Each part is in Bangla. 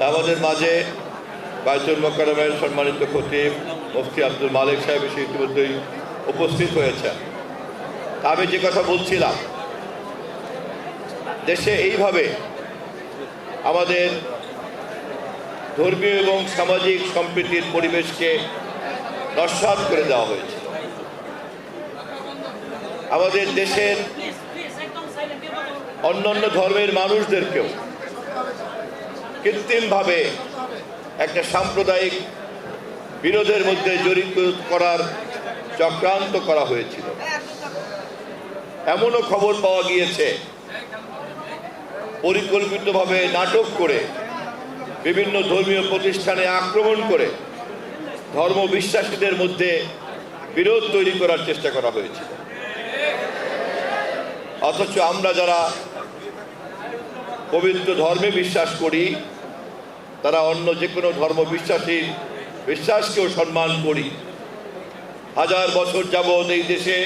আমাদের মাঝে বায়তুল মোকাররমের সম্মানিত খতিব মুফতি আব্দুল মালিক সাহেব এসে ইতিমধ্যেই উপস্থিত হয়েছেন। আমি যে কথা বলছিলাম, দেশে এইভাবে আমাদের ধর্মীয় এবং সামাজিক সম্প্রীতির পরিবেশকে নস্যাৎ করে দেওয়া হয়েছে। আমাদের দেশের অন্যান্য ধর্মের মানুষদেরকেও কৃত্রিমভাবে একটা সাম্প্রদায়িক বিরোধের মধ্যে জড়িত করার চক্রান্ত করা হয়েছিল। এমনও খবর পাওয়া গিয়েছে পরিকল্পিতভাবে নাটক করে বিভিন্ন ধর্মীয় প্রতিষ্ঠানে আক্রমণ করে ধর্মবিশ্বাসীদের মধ্যে বিরোধ তৈরি করার চেষ্টা করা হয়েছিল। অথচ আমরা যারা পবিত্র ধর্মে বিশ্বাস করি, তারা অন্য যে কোনো ধর্ম বিশ্বাসীর বিশ্বাসকেও সম্মান করি। হাজার বছর যাবৎ এই দেশে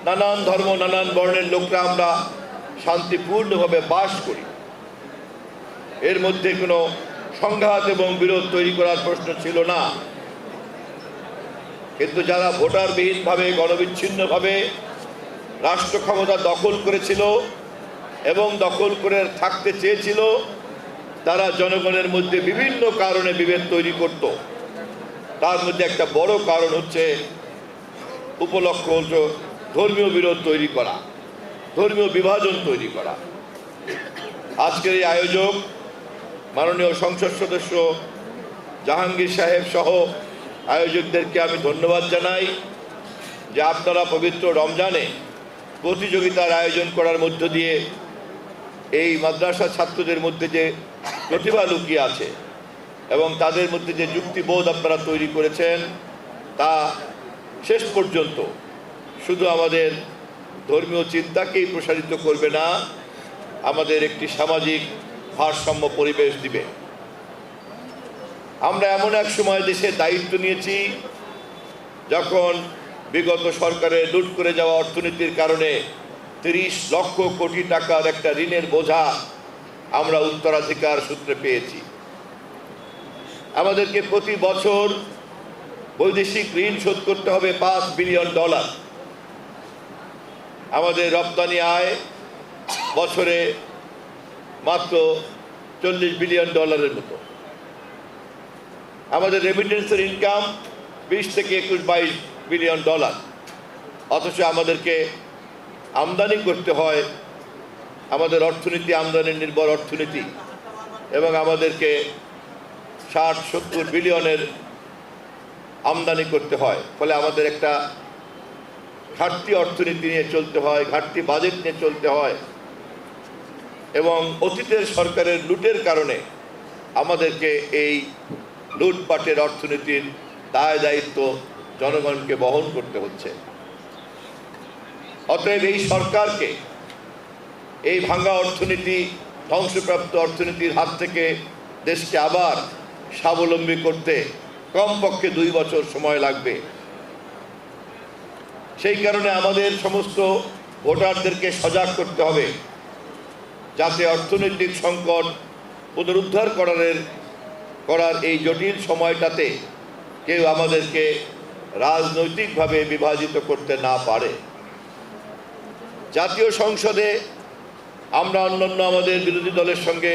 নানান ধর্ম নানান বর্ণের লোকরা আমরা শান্তিপূর্ণভাবে বাস করি। এর মধ্যে কোনো সংঘাত এবং বিরোধ তৈরি করার প্রশ্ন ছিল না। কিন্তু যারা ভোটারবিহীনভাবে গণবিচ্ছিন্নভাবে রাষ্ট্র ক্ষমতা দখল করেছিল এবং দখল করে থাকতে চেয়েছিল, তারা জনগণের মধ্যে বিভিন্ন কারণে বিভেদ তৈরি করত। তার মধ্যে একটা বড় কারণ হচ্ছে উপলক্ষ ধর্মীয় বিরোধ তৈরি করা, ধর্মীয় বিভাজন তৈরি করা। আজকের এই আয়োজক মাননীয় সংসদ সদস্য জাহাঙ্গীর সাহেব সহ আয়োজকদেরকে আমি ধন্যবাদ জানাই যে আপনারা পবিত্র রমজানে প্রতিযোগিতার আয়োজন করার মধ্য দিয়ে এই মাদ্রাসা ছাত্রদের মধ্যে যে প্রতিভা লুকিয়ে আছে এবং তাদের মধ্যে যে যুক্তিবোধ আপনারা তৈরি করেছেন, তা শেষ পর্যন্ত শুধু আমাদের ধর্মীয় চিন্তাকেই প্রসারিত করবে না, আমাদের একটি সামাজিক ভারসাম্য পরিবেশ দিবে। আমরা এমন এক সময় দেশে দায়িত্ব নিয়েছি যখন বিগত সরকারের লুট করে যাওয়া অর্থনীতির কারণে 30 লক্ষ কোটি টাকার একটা ঋণের বোঝা আমরা উত্তরাধিকার সূত্রে পেয়েছি। আমাদেরকে প্রতি বছর বৈদেশিক ঋণ শোধ করতে হবে $5 বিলিয়ন। আমাদের রপ্তানি আয় বছরে মাত্র $40 বিলিয়ন মতো। আমাদের রেমিটেন্সের ইনকাম 20 থেকে 21-22 বিলিয়ন। অথচ আমাদেরকে আমদানি করতে হয়, আমাদের অর্থনীতি আমদানি নির্ভর অর্থনীতি, এবং আমাদেরকে 60-70 বিলিয়নের আমদানি করতে হয়। ফলে আমাদের একটা ঘাটতি অর্থনীতি নিয়ে চলতে হয়, ঘাটতি বাজেট নিয়ে চলতে হয়, এবং অতীতের সরকারের লুটের কারণে আমাদেরকে এই লুটপাটের অর্থনীতির দায় দায়িত্ব জনগণকে বহন করতে হচ্ছে। অতএব এই সরকারকে এই ভাঙা অর্থনীতি, ধ্বংসপ্রাপ্ত অর্থনীতির হাত থেকে দেশকে আবার স্বাবলম্বী করতে কমপক্ষে 2 বছর সময় লাগবে। সেই কারণে আমাদের সমস্ত ভোটারদেরকে সজাগ করতে হবে, যাতে অর্থনৈতিক সংকট পুনরুদ্ধার করার এই জটিল সময়টাতে কেউ আমাদেরকে রাজনৈতিকভাবে বিভাজিত করতে না পারে। জাতীয় সংসদে আমরা অন্যান্য আমাদের বিরোধী দলের সঙ্গে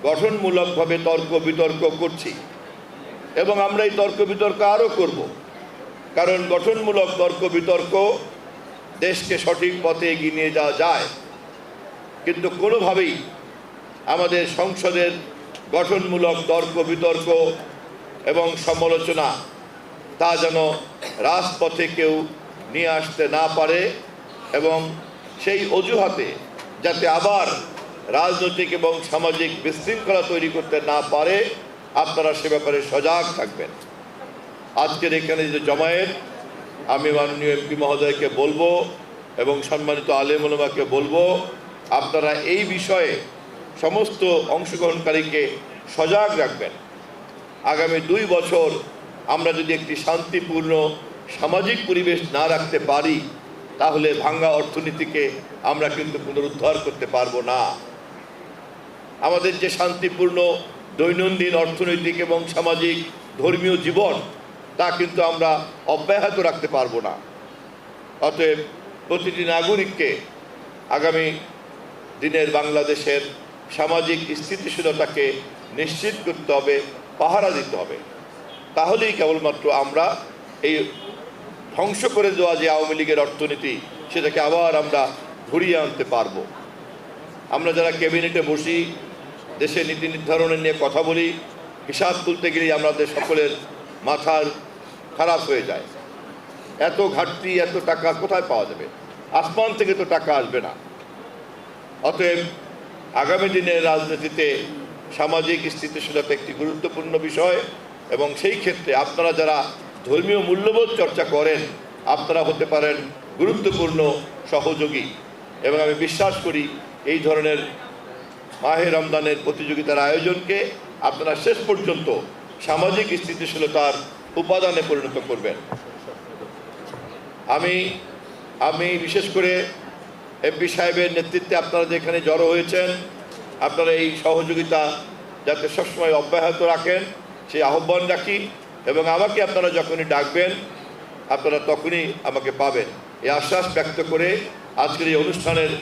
গঠনমূলকভাবে তর্ক বিতর্ক করছি, এবং আমরা এই তর্ক বিতর্ক আরও করব, কারণ গঠনমূলক তর্ক বিতর্ক দেশকে সঠিক পথে এগিয়ে নিয়ে যাওয়া যায়। কিন্তু কোনোভাবেই আমাদের সংসদের গঠনমূলক তর্ক বিতর্ক এবং সমালোচনা তা যেন রাজপথে কেউ নিয়ে আসতে না পারে, এবং সেই অজুহাতে যাতে আবার রাজনৈতিক এবং সামাজিক বিশৃঙ্খলা তৈরি করতে না পারে, আপনারা সে ব্যাপারে সজাগ থাকবেন। আজকের এখানে যে জমায়েত, আমি মাননীয় এমপি মহোদয়কে বলবো এবং সম্মানিত আলেম ওলামাকে বলবো, আপনারা এই বিষয়ে সমস্ত অংশগ্রহণকারীকে সজাগ রাখবেন। আগামী 2 বছর আমরা যদি একটি শান্তিপূর্ণ সামাজিক পরিবেশ না রাখতে পারি, তাহলে ভাঙ্গা অর্থনীতিকে আমরা কিন্তু পুনরুদ্ধার করতে পারবো না। আমাদের যে শান্তিপূর্ণ দৈনন্দিন অর্থনৈতিক এবং সামাজিক ধর্মীয় জীবন তা কিন্তু আমরা অব্যাহত রাখতে পারবো না। অতএব প্রতিটি নাগরিককে আগামী দিনের বাংলাদেশের সামাজিক স্থিতিশীলতাকে নিশ্চিত করতে হবে, পাহারা দিতে হবে। তাহলেই কেবলমাত্র আমরা এই ধ্বংস করে দেওয়া যে আওয়ামী লীগের অর্থনীতি সেটাকে আবার আমরা ঘুরিয়ে আনতে পারব। আমরা যারা ক্যাবিনেটে বসি, দেশে নীতি নির্ধারণের নিয়ে কথা বলি, হিসাব তুলতে গেলেই আমাদের সকলের মাথার খারাপ হয়ে যায়। এত ঘাটতি, এত টাকা কোথায় পাওয়া যাবে? আসমান থেকে তো টাকা আসবে না। অতএব আগামী দিনের রাজনীতিতে সামাজিক স্থিতিশীলতা একটি গুরুত্বপূর্ণ বিষয়, এবং সেই ক্ষেত্রে আপনারা যারা ধর্মীয় মূল্যবোধ চর্চা করেন আপনারা হতে পারেন গুরুত্বপূর্ণ সহযোগী। এবং আমি বিশ্বাস করি এই ধরনের মাহে রমজানের প্রতিযোগিতার আয়োজনকে আপনারা শেষ পর্যন্ত সামাজিক স্থিতিশীলতার উপাদানে পরিণত করবেন। আমি বিশেষ করে এমপি সাহেবের নেতৃত্বে আপনারা যেখানে জড়ো হয়েছেন, আপনারা এই সহযোগিতা যাতে সবসময় অব্যাহত রাখেন সেই আহ্বান রাখি, এবং আমাকে আপনারা যখনই ডাকবেন আপনারা তখনই আমাকে পাবেন এই আশ্বাস ব্যক্ত করে আজকের এই অনুষ্ঠানের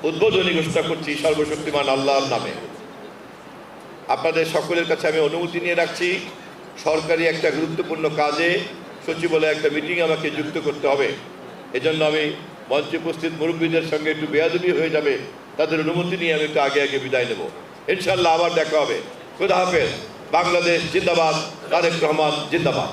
উদ্বোধনী ঘোষণা করছি সর্বশক্তিমান আল্লাহর নামে। আপনাদের সকলের কাছে আমি অনুমতি নিয়ে রাখছি, সরকারি একটা গুরুত্বপূর্ণ কাজে সচিবালয়ে একটা মিটিং আমাকে যুক্ত করতে হবে। এজন্য আমি মঞ্চে উপস্থিত মুরব্বীদের সঙ্গে একটু বেয়াদবি হয়ে যাবে, তাদের অনুমতি নিয়ে আমি একটু আগে বিদায় নেব। ইনশাআল্লাহ আবার দেখা হবে। খুদা হাফেজ। বাংলাদেশ জিন্দাবাদ। তারেক রহমান জিন্দাবাদ।